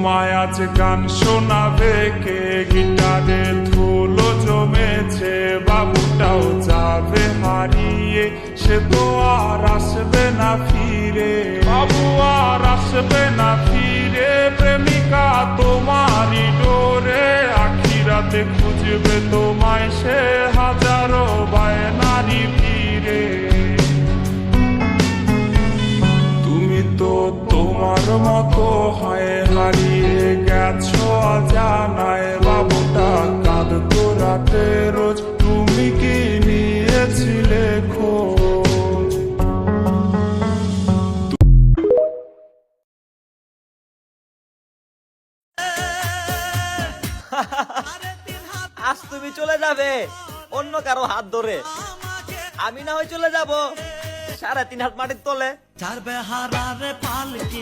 তোমায় আজ গান শোনাবে কে? গিটারে ধুলো জমেছে, বাবুটাও যাবে হারিয়ে, সে তো আর আসবে না ফিরে। বাবু আর আসবে না ফিরে, প্রেমিকা তোমারই ডোরে, আখিরাতে খুঁজবে তোমায় সে হাজারো বায়নারি ভিড়ে। তুমি তো তোমার মতো হয় হারিয়ে গেছো অজানায়, বাবুটা কাঁদতো রাতে রোজ, তুমি কি নিয়েছিলে খোঁজ? আজ তুমি চলে যাবে অন্য কারো হাত ধরে, আমি না হয় চলে যাব 3.5 হাত মাটির তলে। চার বেহারারে পালকি